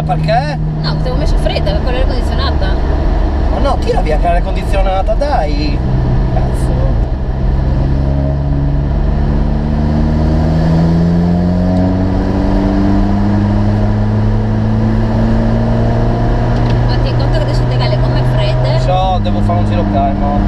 condizionata perché? No, ti avevo messo fredda con l'aria condizionata. Ma no, tira via che l'aria condizionata, dai! Cazzo! Ma ti conto che adesso ti gali come fredde. So, devo fare un giro calmo.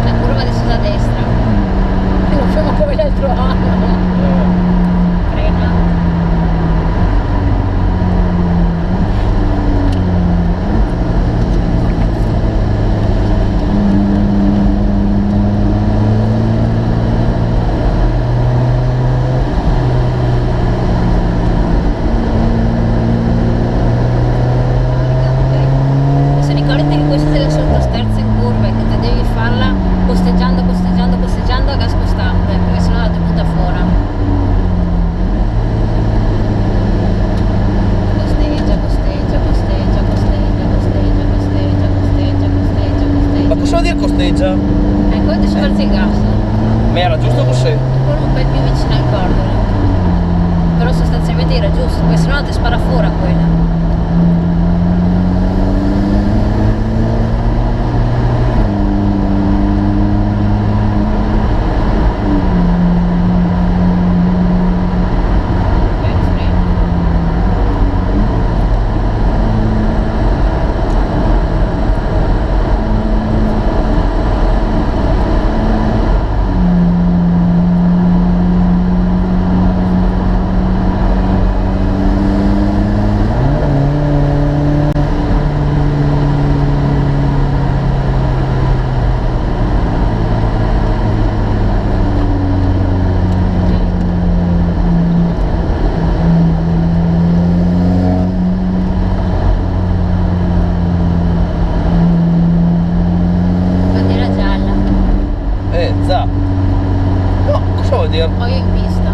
La curva adesso da destra. E non fermo come l'altro anno. Frena. Adesso ricordati che questa è la sottosterza in curva e che te devi farla posteggiando, posteggiando, posteggiando a gas costante, perché sennò la ti butta fuori. Posteggia, posteggia, posteggia, posteggia, posteggia, posteggia, posteggia, posteggia, posteggia. Ma cosa vuol dire costeggia? Ecco, adesso sparzi il gas. Ma era giusto così? Ancora un po' più vicino al cordolo. Però sostanzialmente era giusto, perché sennò ti spara fuori quella. Bandiera gialla, Za. No, cosa vuol dire? poi in pista.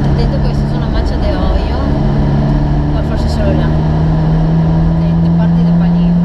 Attento, questa è una macchia di olio, ma forse solo là. Te parti da panino.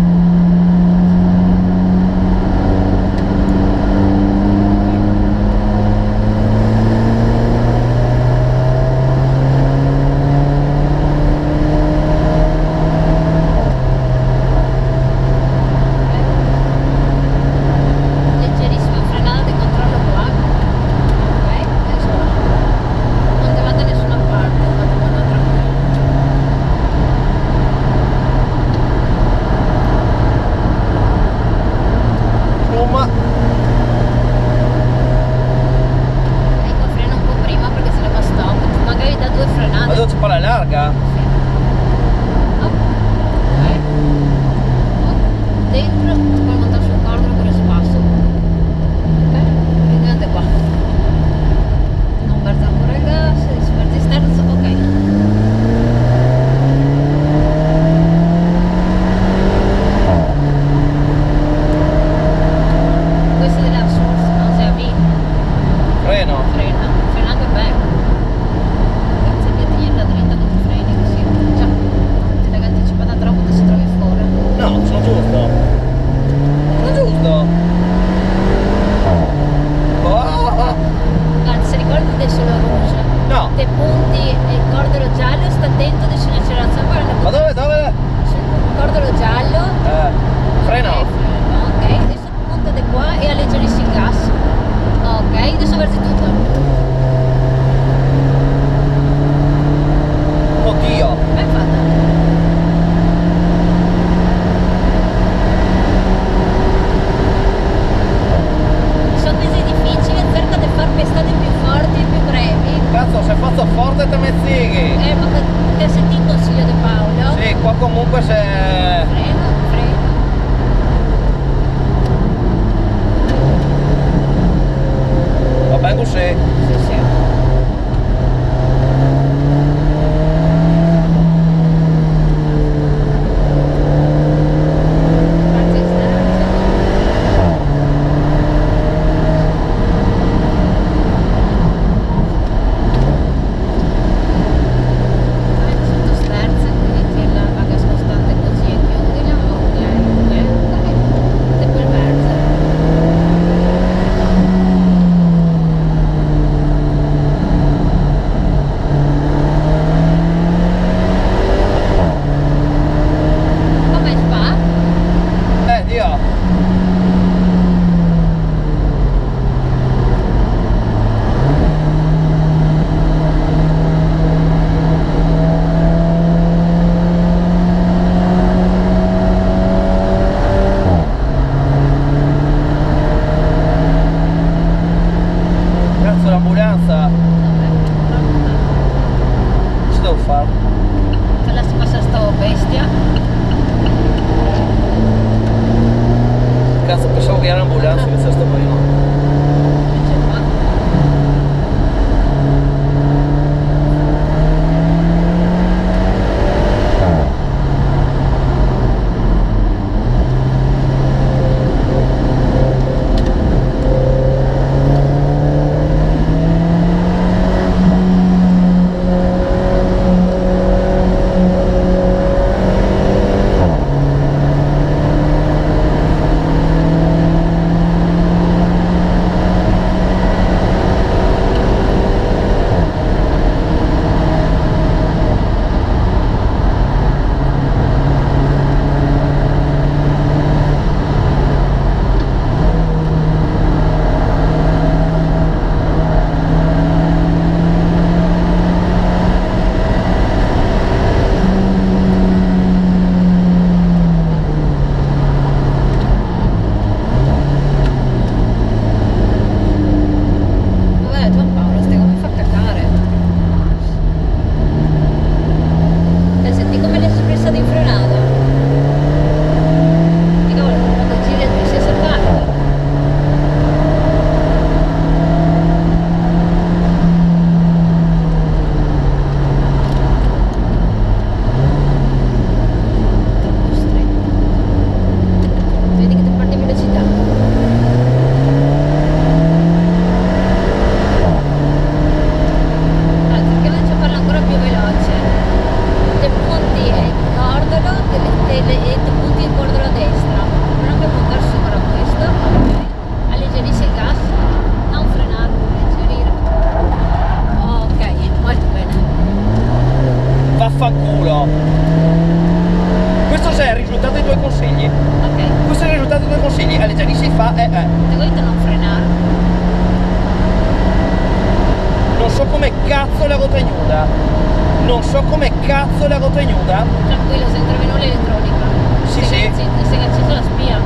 so come cazzo l'avevo tenuta. Tranquillo, se entravi in l'elettronica. Sì, sì. Si è acceso la spia.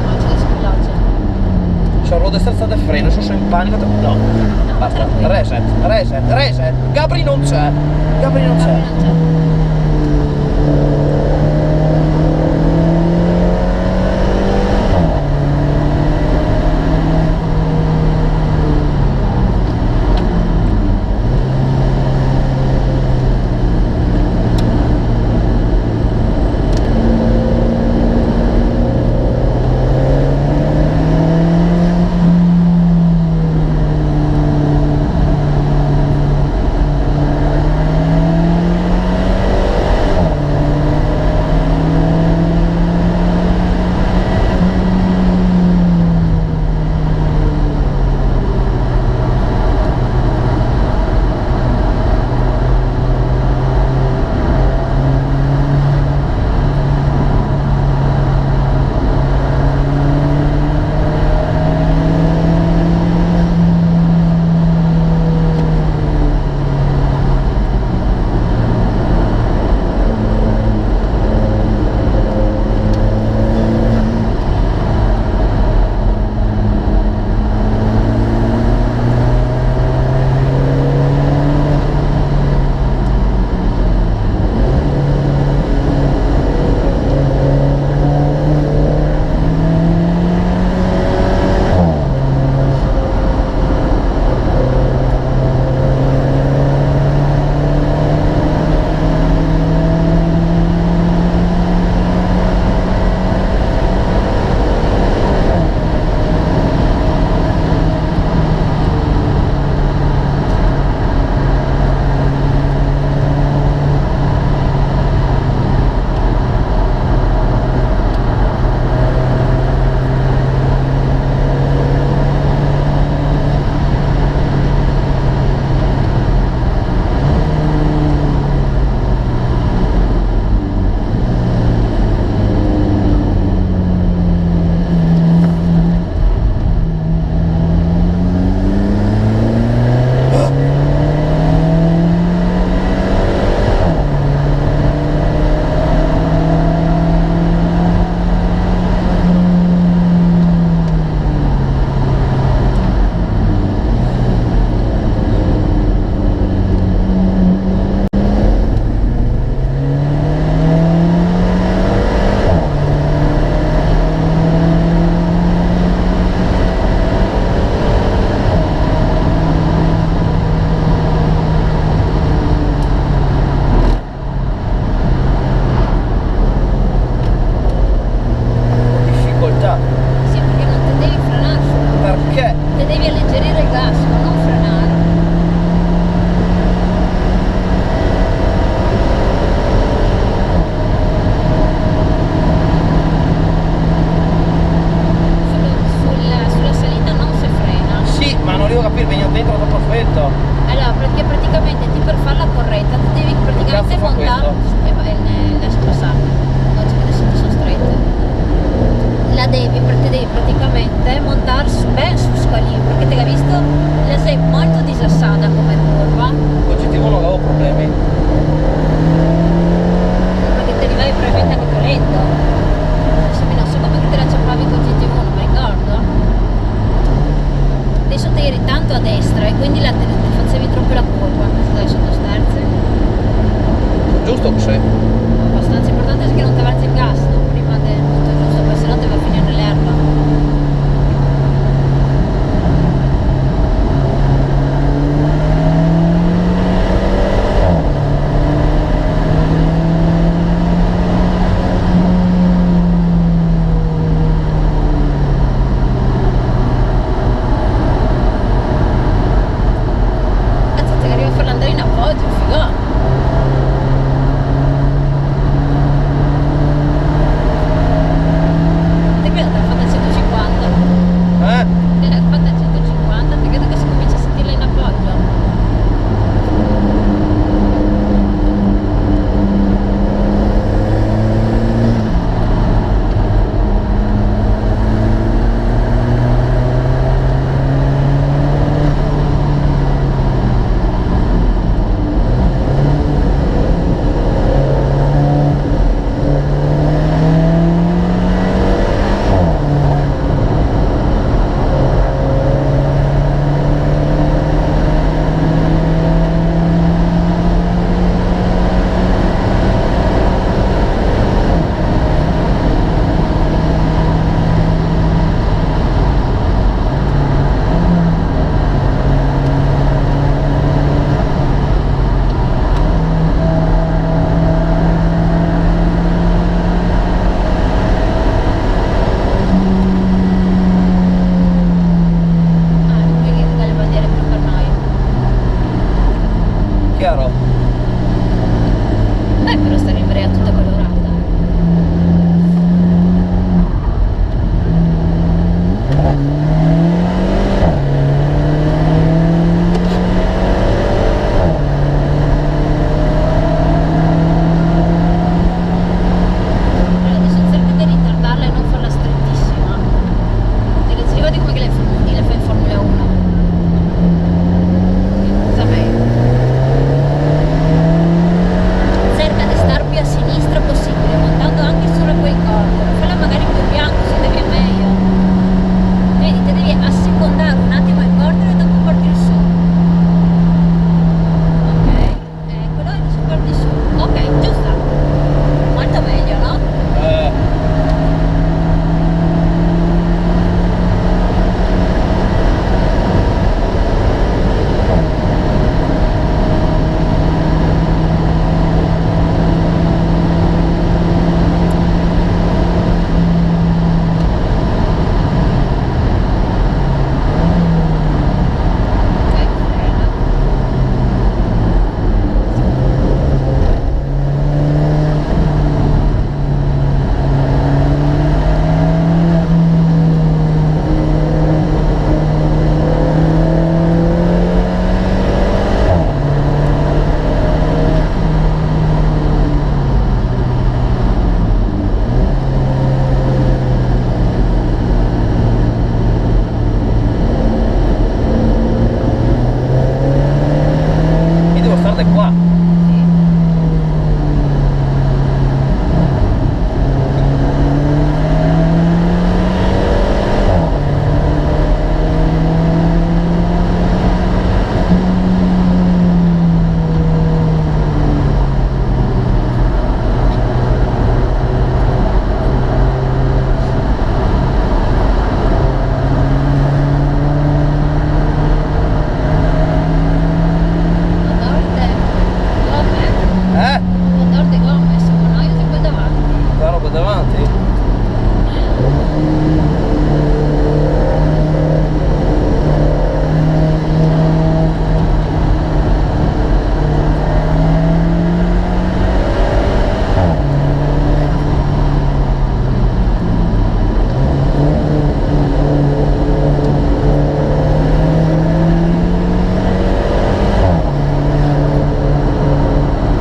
Ma c'è da spillaggio. C'ho ruote sterzate e freno, sono in panico. No, basta. tranquillo. Reset. Gabri non c'è. Gabri non c'è. Non c'è.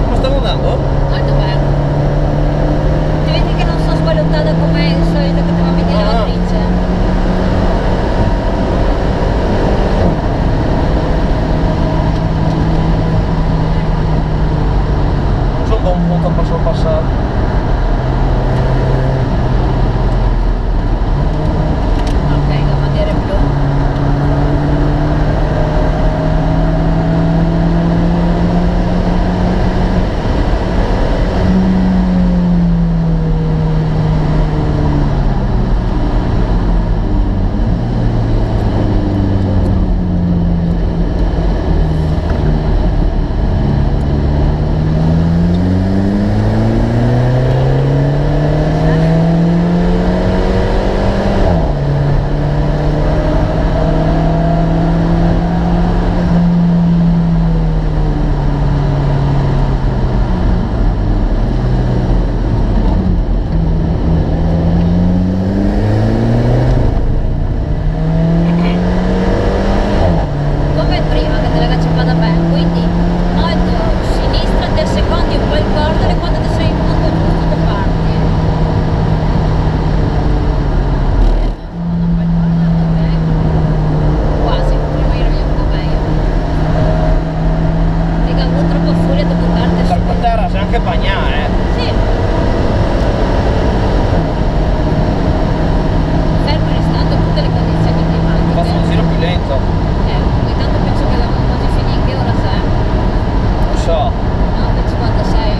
Come stiamo andando? Molto bello. Ti vedi che non sono sballottata come il solito che ti va a vedere la lavatrice? Non c'è un buon punto per sorpassare. Ok, lamatiere blu. Come prima che te la cacciavada bene, quindi molto sinistra, te secondi un po' il cordolo e quando ti sei in punto giusto te parti. Quando un po' il cordolo, ok. Quasi, prima ero un po' meglio. Raga, ho avuto troppo furia di buttarti su. Per terra c'è anche bagnare, Sì. Fermo restando tutte le condizioni climatiche. Faccio un giro più lento. Ogni tanto penso che la quasi finì, che ora sei? Lo so. 9:56.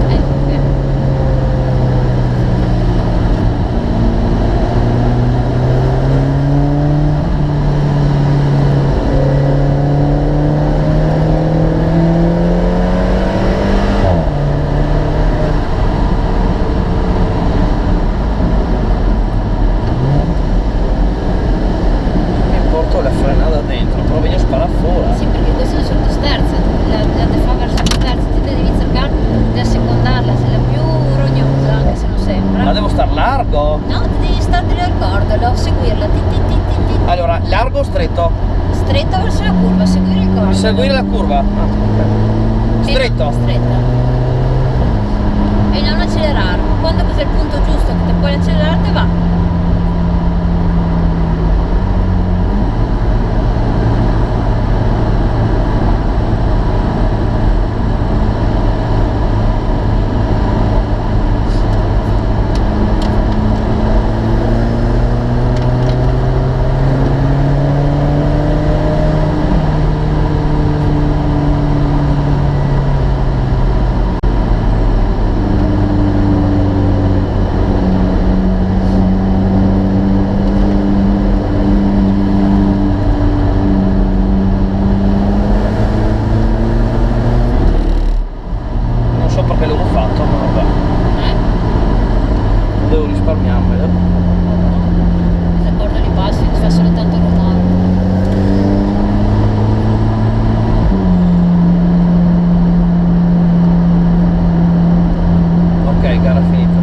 Ok. Mi porto la frenata dentro, però voglio sparare fuori. Sì, perché questo è sotto sterza, la te fa verso lo sterzo, ti devi cercare di assecondarla, se la più rognosa, anche se non Ma sembra. devo star largo? No, ti devi starti al cordolo, seguirla, ti. Allora, largo o stretto? Stretto verso la curva, seguire il cordolo. Seguire la curva. Ah, ok. Stretto? Stretta. E non accelerare. Quando cos'è il punto giusto che ti puoi accelerare, te va. Non so perché l'avevo fatto, ma vabbè. Devo risparmiarmelo. Se cordoli bassi ti fa solo tanto rumore. Ok, gara finita.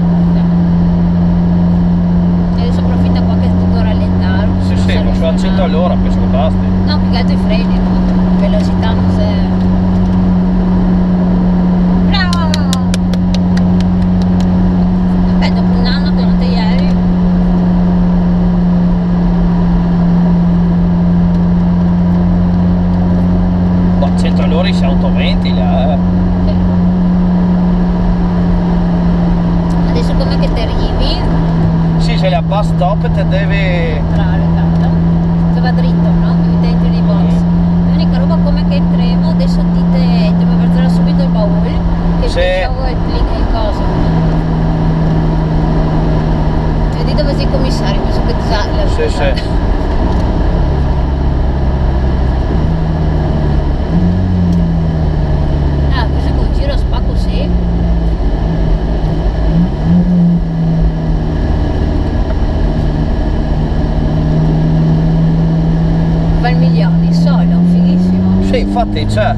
E adesso approfitta qua che ti può rallentare. Sì, sì, ma sono a 100 all'ora, penso che basti. No, più che altro i freni, no? Velocità non sei. Vabbè, dopo un anno che non te ieri. Boh, 100 all'ora si 820 là, Adesso come che ti arrivi? Sì, se la bus stop te deve... Bravo, canta. Se va dritto, no? Che ti entri nei box. L'unica roba come che entriamo, adesso ti devo apertare subito il baul. Che Sì. pensavo il coso. Vedi dove sei il commissario, penso che ti sa la Sì, sì. Ah, questo infatti, cioè,